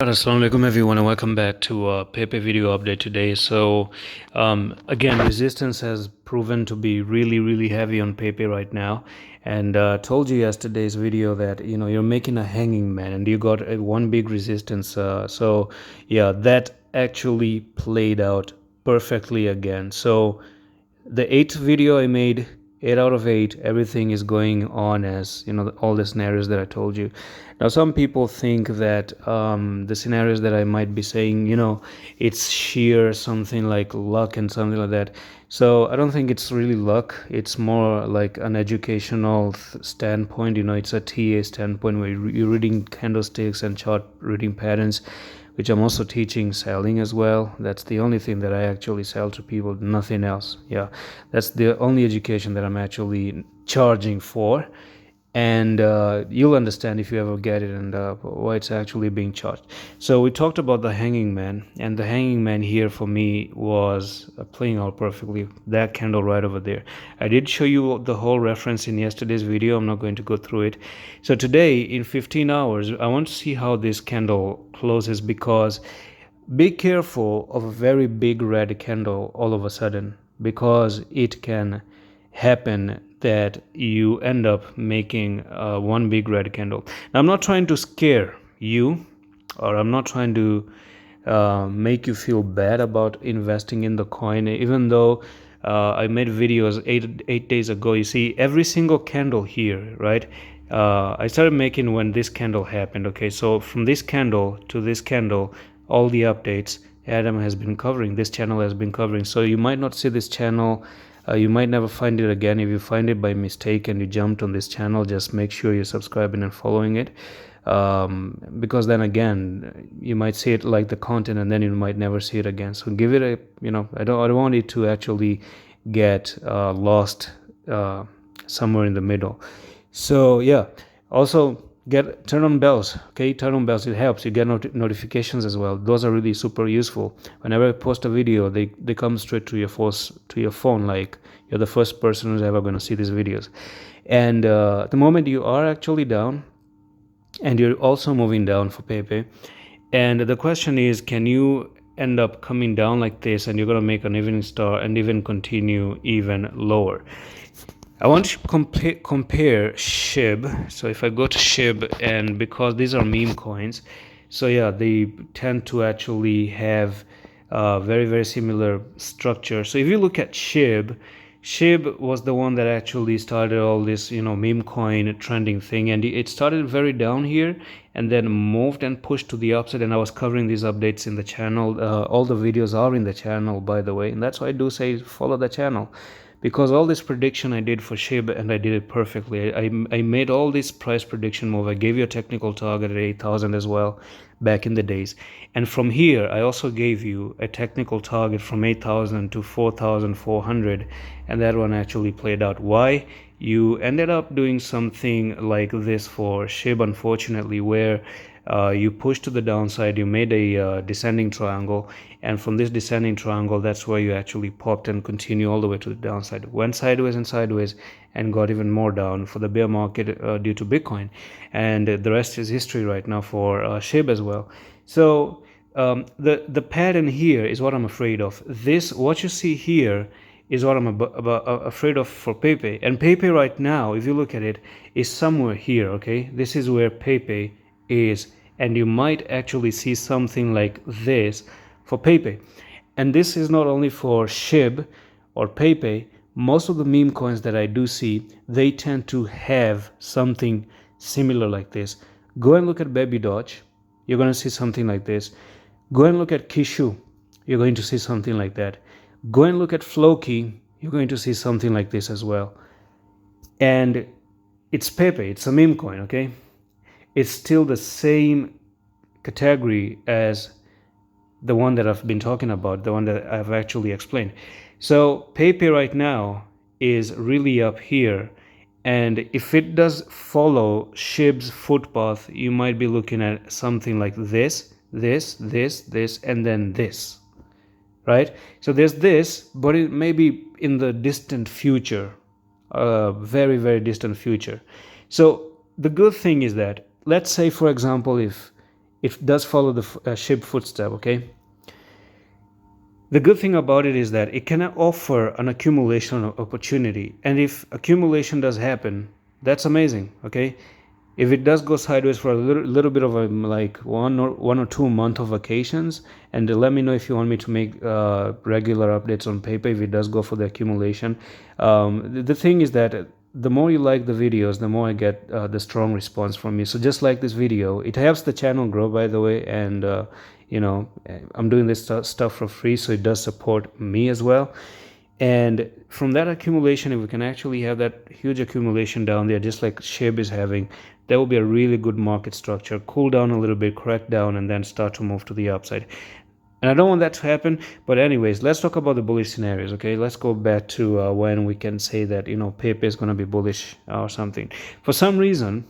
Assalamu alaikum everyone, and welcome back to Pepe video update today. So again, resistance has proven to be really heavy on Pepe right now, and told you yesterday's video that you're making a hanging man and you got one big resistance. So yeah, that actually played out perfectly again. So the 8th video I made, 8 out of 8, everything is going on as all the scenarios that I told you. Now some people think that the scenarios that I might be saying, it's sheer something like luck and something like that. So I don't think it's really luck. It's more like an educational standpoint. It's a TA standpoint where you're reading candlesticks and chart reading patterns, which I'm also teaching selling as well. That's the only thing that I actually sell to people, nothing else. Yeah, that's the only education that I'm actually charging for. And you'll understand if you ever get it and why it's actually being charged. So we talked about the hanging man, and the hanging man here for me was playing out perfectly. That candle right over there. I did show you the whole reference in yesterday's video. I'm not going to go through it. So today in 15 hours, I want to see how this candle closes, because be careful of a very big red candle all of a sudden, because it can happen that you end up making one big red candle. Now, I'm not trying to scare you, or I'm not trying to make you feel bad about investing in the coin, even though I made videos eight days ago. You see, every single candle here, right? I started making when this candle happened. Okay, so from this candle to this candle, all the updates Adam has been covering, this channel has been covering. So you might not see this channel, you might never find it again. If you find it by mistake and you jumped on this channel, just make sure you're subscribing and following it, because then again you might see it like the content and then you might never see it again. So give it a, I don't want it to actually get lost somewhere in the middle. So yeah, also turn on bells. Okay, turn on bells, it helps. You get notifications as well. Those are really super useful. Whenever I post a video, they come straight to your phone, like you're the first person who's ever going to see these videos. And the moment you are actually down, and you're also moving down for Pepe, and the question is, can you end up coming down like this and you're going to make an evening star and even continue even lower? I want to compare SHIB. So if I go to SHIB, and because these are meme coins, so yeah, they tend to actually have very similar structure. So if you look at SHIB was the one that actually started all this meme coin trending thing, and it started very down here and then moved and pushed to the upside. And I was covering these updates in the channel. All the videos are in the channel, by the way, and that's why I do say follow the channel, because all this prediction I did for SHIB, and I did it perfectly. I made all this price prediction move. I gave you a technical target at 8,000 as well back in the days, and from here I also gave you a technical target from 8,000 to 4,400, and that one actually played out. Why? You ended up doing something like this for SHIB, unfortunately, where you pushed to the downside, you made a descending triangle, and from this descending triangle, that's where you actually popped and continue all the way to the downside. Went sideways and sideways and got even more down for the bear market due to Bitcoin, and the rest is history right now for SHIB as well. So the pattern here is what I'm afraid of. This, what you see here, is what I'm afraid of for Pepe. And Pepe right now, if you look at it, is somewhere here. Okay, this is where Pepe is, and you might actually see something like this for Pepe. And this is not only for SHIB or Pepe. Most of the meme coins that I do see, they tend to have something similar like this. Go and look at Baby Doge, you're going to see something like this. Go and look at Kishu, you're going to see something like that. Go and look at Floki, you're going to see something like this as well. And it's Pepe, it's a meme coin, okay? It's still the same category as the one that I've been talking about, the one that I've actually explained. So Pepe right now is really up here, and if it does follow SHIB's footpath, you might be looking at something like this, and then this, right? So there's this, but it may be in the distant future, very distant future. So the good thing is that, let's say for example, if it does follow the SHIB footstep, okay? The good thing about it is that it can offer an accumulation opportunity, and if accumulation does happen, that's amazing, okay? If it does go sideways for a little bit of a like 1 or 2 month of vacations, and let me know if you want me to make regular updates on Pepe if it does go for the accumulation. The thing is that the more you like the videos, the more I get the strong response from you. So just like this video, it helps the channel grow, by the way, and you know, I'm doing this stuff for free, so it does support me as well. And from that accumulation, if we can actually have that huge accumulation down there, just like SHIB is having, that will be a really good market structure. Cool down a little bit, correct down, and then start to move to the upside. And I don't want that to happen, but anyways, let's talk about the bullish scenarios, okay? Let's go back to when we can say that, you know, Pepe is going to be bullish or something. For some reason,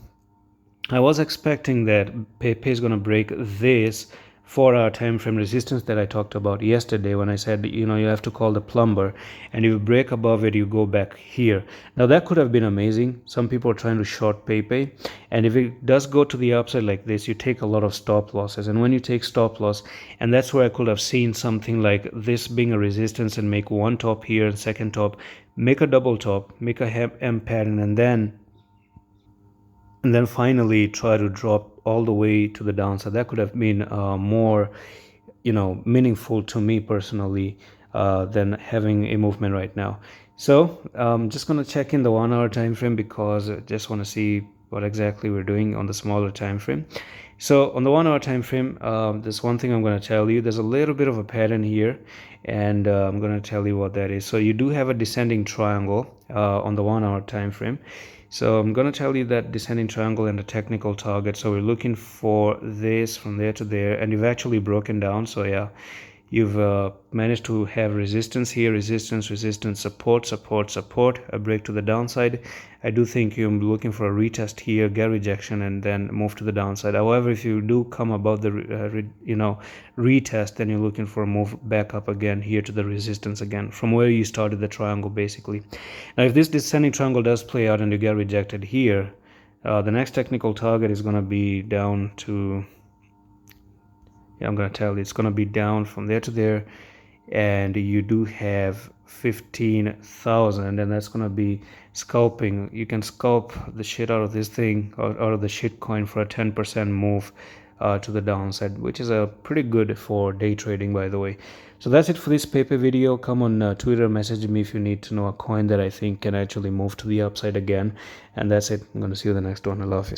I was expecting that Pepe is going to break this 4-hour time frame resistance that I talked about yesterday when I said, you know, you have to call the plumber, and if you break above it, you go back here. Now that could have been amazing. Some people are trying to short Pepe, and if it does go to the upside like this, you take a lot of stop losses. And when you take stop loss, and that's where I could have seen something like this being a resistance and make one top here and second top, make a double top, make a M pattern, and then finally try to drop all the way to the downside. That could have been more, you know, meaningful to me personally than having a movement right now. So I'm just going to check in the 1-hour time frame because I just want to see what exactly we're doing on the smaller time frame. So on the 1-hour time frame, there's one thing I'm going to tell you. There's a little bit of a pattern here, and I'm going to tell you what that is. So you do have a descending triangle on the 1-hour time frame. So I'm going to tell you that descending triangle and the technical target. So we're looking for this from there to there, and you've actually broken down. So yeah, you've managed to have resistance here, resistance, resistance, support, support, support, a break to the downside. I do think you're looking for a retest here, get rejection, and then move to the downside. However, if you do come above the retest, then you're looking for a move back up again here to the resistance again from where you started the triangle basically. Now if this descending triangle does play out and you get rejected here, the next technical target is going to be down to, I'm going to tell you, it's going to be down from there to there, and you do have 15,000, and that's going to be scalping. You can scalp the shit out of this thing, out of the shit coin, for a 10% move to the downside, which is a pretty good for day trading, by the way. So that's it for this Pepe video. Come on Twitter, message me if you need to know a coin that I think can actually move to the upside again. And that's it. I'm going to see you in the next one. I love you.